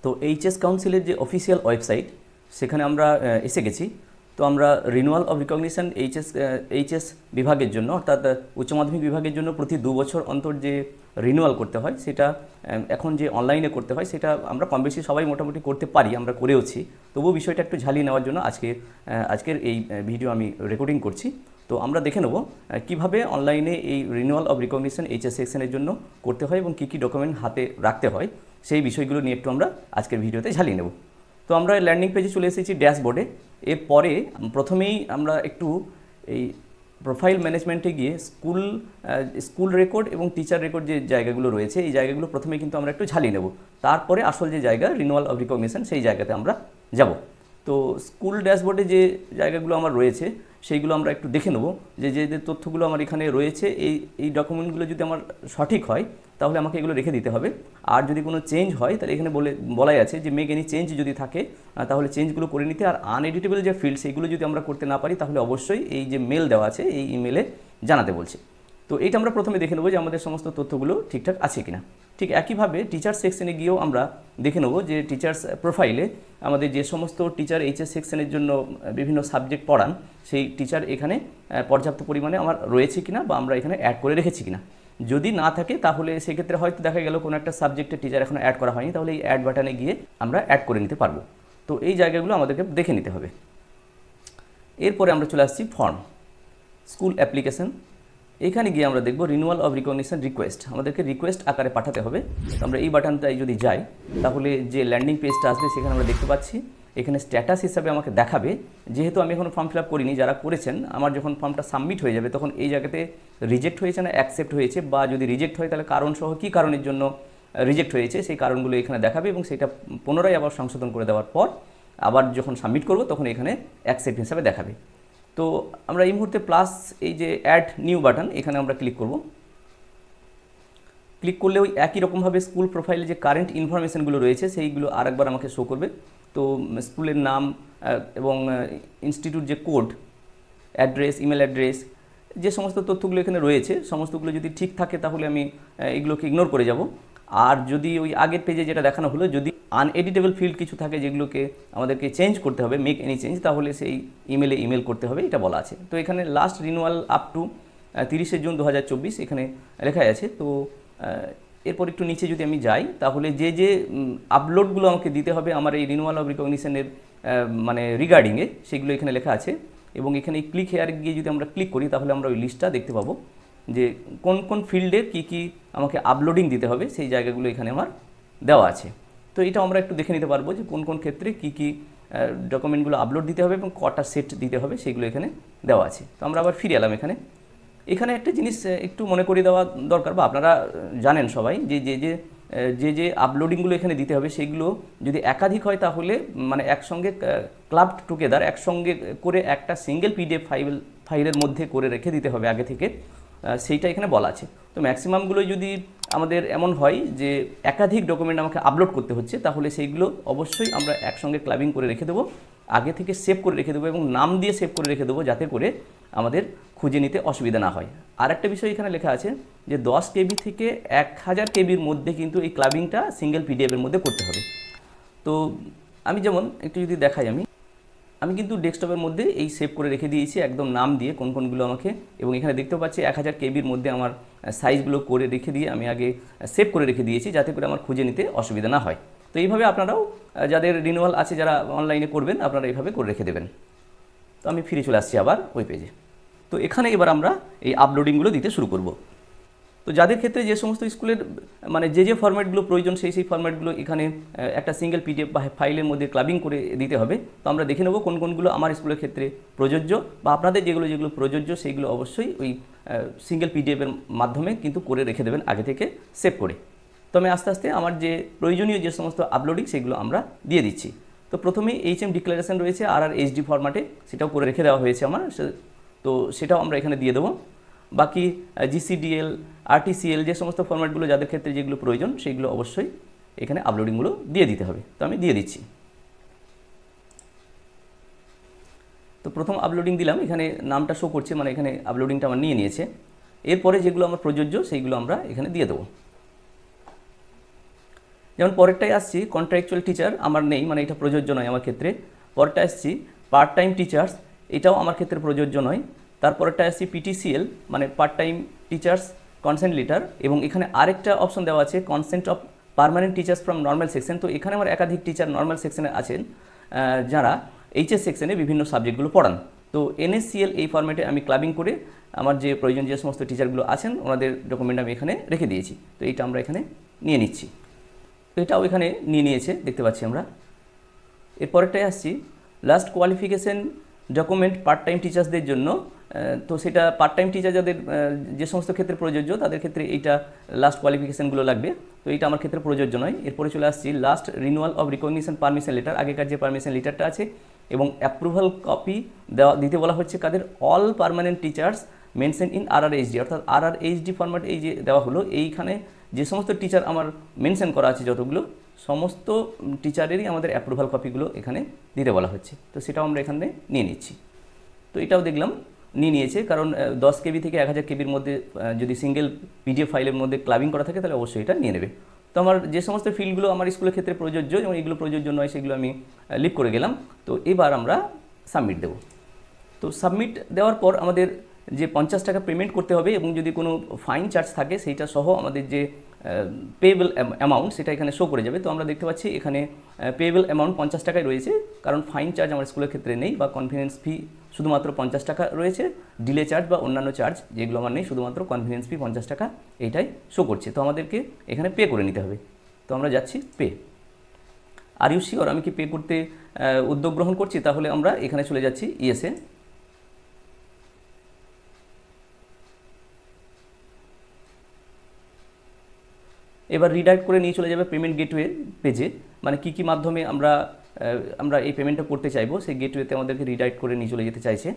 তো এইচএস কাউন্সিলের যে অফিসিয়াল ওয়েবসাইট সেখানে আমরা এসে গেছি। তো আমরা রিনিউয়াল অফ রিকগনিশন এইচএস বিভাগের জন্য অর্থাৎ উচ্চ মাধ্যমিক বিভাগের জন্য প্রতি 2 বছর অন্তর যে রিনিউয়াল করতে হয় সেটা এখন যে অনলাইনে করতে হয় সেটা আমরা কম বেশি সবাই মোটামুটি করতে পারি, আমরা করেওছি। তবুও বিষয়টা একটু ঝালিয়ে নেওয়ার জন্য আজকের এই ভিডিও আমি রেকর্ডিং করছি। তো আমরা দেখে নেব কীভাবে অনলাইনে এই রিনিউয়াল অফ রিকগনিশন এইচএস সেকশনের জন্য করতে হয় এবং কী কী ডকুমেন্ট হাতে রাখতে হয় সেই বিষয়গুলো নিয়ে একটু আমরা আজকের ভিডিওতে ঝালিয়ে নেব। তো আমরা ল্যান্ডিং পেজে চলে এসেছি ড্যাশবোর্ডে। এরপরে প্রথমেই আমরা একটু এই প্রোফাইল ম্যানেজমেন্টে গিয়ে স্কুল রেকর্ড এবং টিচার রেকর্ড যে জায়গাগুলো রয়েছে এই জায়গাগুলো প্রথমে কিন্তু আমরা একটু ঝালিয়ে নেব। তারপরে আসল যে জায়গা রিনিউয়াল অফ রিকগনিশন সেই জায়গাতে আমরা যাব। তো স্কুল ড্যাশবোর্ডে যে জায়গাগুলো আমার রয়েছে সেইগুলো আমরা একটু দেখে নেব যে যে তথ্যগুলো আমার এখানে রয়েছে এই ডকুমেন্টগুলো যদি আমার সঠিক হয় তাহলে আমাকে এগুলো রেখে দিতে হবে। আর যদি কোনো চেঞ্জ হয় তাহলে এখানে বলাই আছে যে মেক এনি চেঞ্জ যদি থাকে তাহলে চেঞ্জগুলো করে নিতে। আর আনএডিটেবল যে ফিল্ড সেইগুলো যদি আমরা করতে না পারি তাহলে অবশ্যই এই যে মেল দেওয়া আছে এই ইমেলে জানাতে বলছে। তো এইটা আমরা প্রথমে দেখে নেব যে আমাদের সমস্ত তথ্যগুলো ঠিকঠাক আছে কিনা। ঠিক একইভাবে টিচার সেকশনে গিয়েও আমরা দেখে নেব যে টিচার্স প্রোফাইলে আমাদের যে সমস্ত টিচার এইচএস সেকশনের জন্য বিভিন্ন সাবজেক্ট পড়ান সেই টিচার এখানে পর্যাপ্ত পরিমাণে আমার রয়েছে কিনা বা আমরা এখানে অ্যাড করে রেখেছি কিনা। যদি না থাকে তাহলে সেক্ষেত্রে হয়তো দেখা গেল কোনো একটা সাবজেক্টের টিচার এখনো অ্যাড করা হয়নি, তাহলে এই অ্যাড বাটনে গিয়ে আমরা অ্যাড করে নিতে পারবো। তো এই জায়গাগুলো আমাদেরকে দেখে নিতে হবে। এরপরে আমরা চলে আসছি ফর্ম স্কুল অ্যাপ্লিকেশন। এখানে গিয়ে আমরা দেখব রিনিউয়াল অফ রিকগনিশন রিকোয়েস্ট, আমাদেরকে রিকোয়েস্ট আকারে পাঠাতে হবে। তো আমরা এই বাটনটায় যদি যাই তাহলে যে ল্যান্ডিং পেজটা আসবে সেখানে আমরা দেখতে পাচ্ছি এখানে স্ট্যাটাস হিসাবে আমাকে দেখাবে। যেহেতু আমি এখনও ফর্ম ফিল আপ করিনি, যারা করেছেন আমার যখন ফর্মটা সাবমিট হয়ে যাবে তখন এই জায়গাতে রিজেক্ট হয়েছে না অ্যাকসেপ্ট হয়েছে, বা যদি রিজেক্ট হয় তাহলে কারণ সহ কী কারণের জন্য রিজেক্ট হয়েছে সেই কারণগুলো এখানে দেখাবে এবং সেটা পুনরায় আবার সংশোধন করে দেওয়ার পর আবার যখন সাবমিট করব তখন এখানে অ্যাকসেপ্ট হিসাবে দেখাবে। তো আমরা এই মুহূর্তে প্লাস এই যে অ্যাড নিউ বাটন এখানে আমরা ক্লিক করব। ক্লিক করলে ওই একই রকমভাবে স্কুল প্রোফাইলে যে কারেন্ট ইনফরমেশানগুলো রয়েছে সেইগুলো আরেকবার আমাকে শো করবে। তো স্কুলের নাম এবং ইনস্টিটিউট যে কোড, অ্যাড্রেস, ইমেল অ্যাড্রেস, যে সমস্ত তথ্যগুলো এখানে রয়েছে সমস্তগুলো যদি ঠিক থাকে তাহলে আমি এগুলোকে ইগনোর করে যাব। আর যদি ওই আগের পেজে যেটা দেখানো হলো যদি আনএডিটেবল ফিল্ড কিছু থাকে যেগুলোকে আমাদেরকে চেঞ্জ করতে হবে, মেক এনি চেঞ্জ, তাহলে সেই ইমেল করতে হবে, এটা বলা আছে। তো এখানে লাস্ট রিনিউয়াল আপ টু 30শে জুন 2024 এখানে লেখা আছে। তো এরপর একটু নিচে যদি আমি যাই তাহলে যে আপলোডগুলো আমাকে দিতে হবে আমার এই রিনিউয়াল অফ রিকগনিশনের মানে রিগার্ডিংয়ে সেগুলো এখানে লেখা আছে। এবং এখানে ক্লিক হেয়ারে গিয়ে যদি আমরা ক্লিক করি তাহলে আমরা ওই লিস্টটা দেখতে পাবো যে কোন কোন ফিল্ডে কী আমাকে আপলোডিং দিতে হবে সেই জায়গাগুলো এখানে আমার দেওয়া আছে। তো এটা আমরা একটু দেখে নিতে পারবো যে কোন কোন ক্ষেত্রে কী ডকুমেন্টগুলো আপলোড দিতে হবে এবং কটা সেট দিতে হবে সেগুলো এখানে দেওয়া আছে। তো আমরা আবার ফিরে এলাম। এখানে একটা জিনিস একটু মনে করিয়ে দেওয়া দরকার, বা আপনারা জানেন সবাই যে আপলোডিংগুলো এখানে দিতে হবে সেগুলো যদি একাধিক হয় তাহলে মানে একসঙ্গে ক্লাবড টুগেদার একসঙ্গে করে একটা সিঙ্গেল পিডিএফ ফাইলের মধ্যে করে রেখে দিতে হবে আগে থেকে, সেইটা এখানে বলা আছে। তো ম্যাক্সিমামগুলো যদি আমাদের এমন হয় যে একাধিক ডকুমেন্ট আমাকে আপলোড করতে হচ্ছে তাহলে সেইগুলো অবশ্যই আমরা একসঙ্গে ক্লাবিং করে রেখে দেবো, আগে থেকে সেভ করে রেখে দেবো এবং নাম দিয়ে সেভ করে রেখে দেবো যাতে করে আমাদের খুঁজে নিতে অসুবিধা না হয়। আর একটা বিষয় এখানে লেখা আছে যে 10 কেবি থেকে 1000 কেবির মধ্যে কিন্তু এই ক্লাবিংটা সিঙ্গেল পিডিএফের মধ্যে করতে হবে। তো আমি যেমন একটু যদি দেখাই আমি কিন্তু ডেস্কটপের মধ্যে এই সেভ করে রেখে দিয়েছি একদম নাম দিয়ে কোনগুলো আমাকে, এবং এখানে দেখতেও পাচ্ছি 1000 কেবির মধ্যে আমার সাইজগুলো করে রেখে দিয়ে আমি আগে সেভ করে রেখে দিয়েছি যাতে করে আমার খুঁজে নিতে অসুবিধা না হয়। তো এইভাবে আপনারাও যাদের রিনিউয়াল আছে যারা অনলাইনে করবেন আপনারা এইভাবে করে রেখে দেবেন। তো আমি ফিরে চলে আসছি আবার ওই পেজে। তো এখানে এবার আমরা এই আপলোডিংগুলো দিতে শুরু করব। তো যাদের ক্ষেত্রে যে সমস্ত স্কুলের মানে যে ফরম্যাটগুলো প্রয়োজন সেই ফরম্যাটগুলো এখানে একটা সিঙ্গেল পিডিএফ বা ফাইলের মধ্যে ক্লাবিং করে দিতে হবে। তো আমরা দেখে নেব কোনগুলো আমার স্কুলের ক্ষেত্রে প্রযোজ্য, বা আপনাদের যেগুলো প্রযোজ্য সেইগুলো অবশ্যই ওই সিঙ্গেল পিডিএফের মাধ্যমে কিন্তু করে রেখে দেবেন আগে থেকে সেভ করে। তো আমি আস্তে আস্তে আমার যে প্রয়োজনীয় যে সমস্ত আপলোডিং সেগুলো আমরা দিয়ে দিচ্ছি। তো প্রথমেই HM ডিক্লারেশন রয়েছে RRHD ফরম্যাটে, সেটাও করে রেখে দেওয়া হয়েছে আমার, তো সেটাও আমরা এখানে দিয়ে দেবো। বাকি GCDL, RTCL যে সমস্ত ফরম্যাটগুলো যাদের ক্ষেত্রে যেগুলো প্রয়োজন সেইগুলো অবশ্যই এখানে আপলোডিংগুলো দিয়ে দিতে হবে। তো আমি দিয়ে দিচ্ছি। তো প্রথম আপলোডিং দিলাম, এখানে নামটা শো করছে, মানে এখানে আপলোডিংটা আমার নিয়ে নিয়েছে। এরপরে যেগুলো আমার প্রযোজ্য সেইগুলো আমরা এখানে দিয়ে দেবো। যেমন পরেরটায় আসছি কন্ট্রাকচুয়াল টিচার, আমার নেই, মানে এটা প্রযোজ্য নয় আমার ক্ষেত্রে। পরেরটা আসছি পার্ট টাইম টিচার্স, এটাও আমার ক্ষেত্রে প্রযোজ্য নয়। তারপরেরটা আসছি পিটিসিএল, মানে part time teachers consent letter, এবং এখানে আরেকটা অপশন দেওয়া আছে consent of permanent teachers from normal section. তো এখানে আমার একাধিক টিচার নর্মাল সেকশনে আছেন যারা এইচএস সেকশনে বিভিন্ন সাবজেক্টগুলো পড়ান। তো এনএসসিএল এই ফরম্যাটে আমি ক্লাবিং করে আমার যে প্রয়োজন যে সমস্ত টিচারগুলো আছেন ওনাদের ডকুমেন্ট আমি এখানে রেখে দিয়েছি। তো এইটা আমরা এখানে নিয়ে নিচ্ছি। তো এটাও এখানে নিয়ে নিয়েছে, দেখতে পাচ্ছি আমরা। এরপরেরটাই আসছি last qualification document part time টিচার্সদের জন্য। তো সেটা পার্ট টাইম টিচার যাদের যে সমস্ত ক্ষেত্রে প্রযোজ্য তাদের ক্ষেত্রে এইটা লাস্ট কোয়ালিফিকেশানগুলো লাগবে। তো এইটা আমার ক্ষেত্রে প্রযোজ্য নয়। এরপরে চলে আসছি last renewal of recognition permission letter, আগেকার যে পারমিশন লেটারটা আছে, এবং অ্যাপ্রুভাল কপি দিতে বলা হচ্ছে কাদের, all permanent teachers mention in RRHD, অর্থাৎ RRHD ফরম্যাট এই যে দেওয়া হলো, এইখানে যে সমস্ত টিচার আমার মেনশন করা আছে যতগুলো, সমস্ত টিচারেরই আমাদের অ্যাপ্রুভাল কপিগুলো এখানে দিতে বলা হচ্ছে। তো সেটাও আমরা এখানে নিয়ে নিচ্ছি। তো এটাও দেখলাম নিয়ে নিয়েছে, কারণ 10 KB থেকে 1000 KBর মধ্যে যদি সিঙ্গেল PDF ফাইলের মধ্যে ক্লাবিং করা থাকে তাহলে অবশ্যই এটা নিয়ে নেবে। তো আমার যে সমস্ত ফিল্ডগুলো আমার স্কুলের ক্ষেত্রে প্রযোজ্য এবং এগুলো প্রযোজ্য নয় সেগুলো আমি লিভ করে গেলাম। তো এবার আমরা সাবমিট দেব। তো সাবমিট দেওয়ার পর আমাদের যে 50 টাকা পেমেন্ট করতে হবে এবং যদি কোনো ফাইন চার্জ থাকে সেইটা সহ আমাদের যে পেয়েবল অ্যামাউন্ট সেটা এখানে শো করে যাবে। তো আমরা দেখতে পাচ্ছি এখানে পেয়েবল অ্যামাউন্ট 50 টাকায় রয়েছে, কারণ ফাইন চার্জ আমার স্কুলের ক্ষেত্রে নেই, বা কনভেনিয়েন্স ফি শুধুমাত্র 50 টাকা রয়েছে। ডিলে চার্জ বা অন্যান্য চার্জ যেগুলো আমার নেই, শুধুমাত্র কনভেনিয়েন্স ফি 50 টাকা এইটাই শো করছে। তো আমাদেরকে এখানে পে করে নিতে হবে। তো আমরা যাচ্ছি পে। আর ইউ শিওর, আমি কি পে করতে উদ্যোগ গ্রহণ করছি? তাহলে আমরা এখানে চলে যাচ্ছি ইয়েসে। এবার রিডাইরেক্ট করে নিয়ে চলে যাবে পেমেন্ট গেটওয়ে পেজে, মানে কী কী মাধ্যমে আমরা এই পেমেন্টটা করতে চাইবো সেই গেটওয়েতে আমাদেরকে রিডাইরেক্ট করে নিয়ে চলে যেতে চাইছে।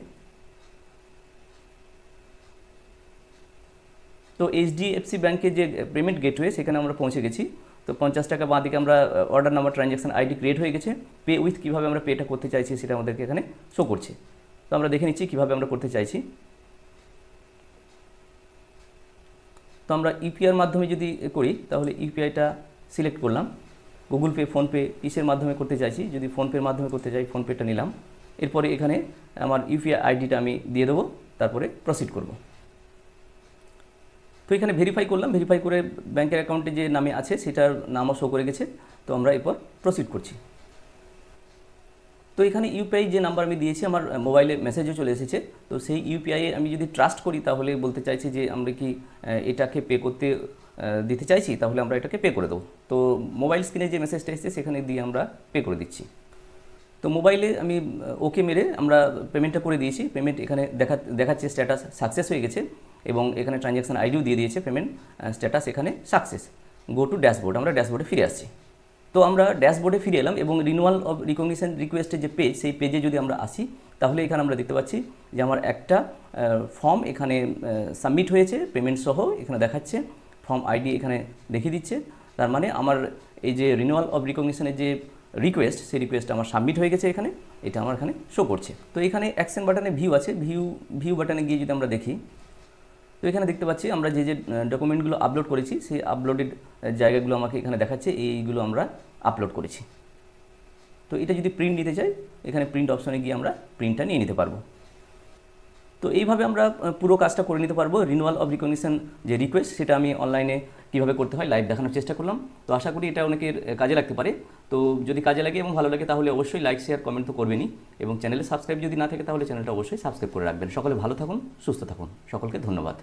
তো HDFC ব্যাংকের যে পেমেন্ট গেটওয়ে সেখানে আমরা পৌঁছে গেছি। তো 50 টাকা বাঁ দিকে আমরা order number transaction ID create হয়ে গেছে। পে উইথ কীভাবে আমরা পেটা করতে চাইছি সেটা আমাদেরকে এখানে শো করছে। তো আমরা দেখে নিচ্ছি কীভাবে আমরা করতে চাইছি। তো আমরা ইউপিআইয়ের মাধ্যমে যদি করি তাহলে ইউপিআইটা সিলেক্ট করলাম। গুগল পে, ফোনপে কিসের মাধ্যমে করতে চাইছি, যদি ফোনপের মাধ্যমে করতে চাই ফোনপেটা নিলাম। এরপরে এখানে আমার ইউপিআই আইডিটা আমি দিয়ে দেবো, তারপরে প্রসিড করব। তো এখানে ভেরিফাই করলাম, ভেরিফাই করে ব্যাংকের অ্যাকাউন্টে যে নামে আছে সেটার নামও শো করে গেছে। তো আমরা এরপর প্রসিড করছি। তো এখানে ইউপিআই যে নাম্বার আমি দিয়েছি আমার মোবাইলে মেসেজও চলে এসেছে। তো সেই ইউপিআইয়ে আমি যদি ট্রাস্ট করি তাহলে বলতে চাইছি যে আমরা কি এটাকে পে করতে দিতে চাইছি, তাহলে আমরা এটাকে পে করে দেবো। তো মোবাইল স্ক্রিনে যে মেসেজটা এসেছে সেখানে দিয়ে আমরা পে করে দিচ্ছি। তো মোবাইলে আমি ওকে মেরে আমরা পেমেন্টটা করে দিয়েছি। পেমেন্ট এখানে দেখাচ্ছে স্ট্যাটাস সাকসেস হয়ে গেছে, এবং এখানে ট্রানজ্যাকশন আইডিও দিয়ে দিয়েছে। পেমেন্ট স্ট্যাটাস এখানে সাকসেস। গো টু ড্যাশবোর্ড, আমরা ড্যাশবোর্ডে ফিরে আসছি। তো আমরা ড্যাশবোর্ডে ফিরে এলাম এবং রিনিউয়াল অফ রিকগনিশন রিকোয়েস্টের যে পেজ সেই পেজে যদি আমরা আসি তাহলে এখানে আমরা দেখতে পাচ্ছি যে আমার একটা ফর্ম এখানে সাবমিট হয়েছে পেমেন্ট সহ, এখানে দেখাচ্ছে ফর্ম আইডি এখানে দেখিয়ে দিচ্ছে। তার মানে আমার এই যে রিনিউয়াল অফ রিকগনিশনের যে রিকোয়েস্ট সেই রিকোয়েস্ট আমার সাবমিট হয়ে গেছে, এখানে এটা আমার এখানে শো করছে। তো এখানে অ্যাকশন বাটনে ভিউ আছে, ভিউ বাটনে গিয়ে যদি আমরা দেখি তো এখানে দেখতে পাচ্ছি আমরা যে ডকুমেন্টগুলো আপলোড করেছি সেই আপলোডেড জায়গাগুলো আমাকে এখানে দেখাচ্ছে, এইগুলো আমরা আপলোড করেছি। তো এটা যদি প্রিন্ট নিতে চাই এখানে প্রিন্ট অপশনে গিয়ে আমরা প্রিন্টটা নিয়ে নিতে পারবো। তো এইভাবে আমরা পুরো কাজটা করে নিতে পারবো। রিনিউয়াল অফ রিকগনিশন যে রিকোয়েস্ট সেটা আমি অনলাইনে কীভাবে করতে হয় লাইভ দেখানোর চেষ্টা করলাম। তো আশা করি এটা অনেকের কাজে লাগতে পারে। তো যদি কাজে লাগে এবং ভালো লাগে তাহলে অবশ্যই লাইক, শেয়ার, কমেন্ট তো করবেনই, এবং চ্যানেলে সাবস্ক্রাইব যদি না থাকে তাহলে চ্যানেলটা অবশ্যই সাবস্ক্রাইব করে রাখবেন। সকলে ভালো থাকুন, সুস্থ থাকুন, সকলকে ধন্যবাদ।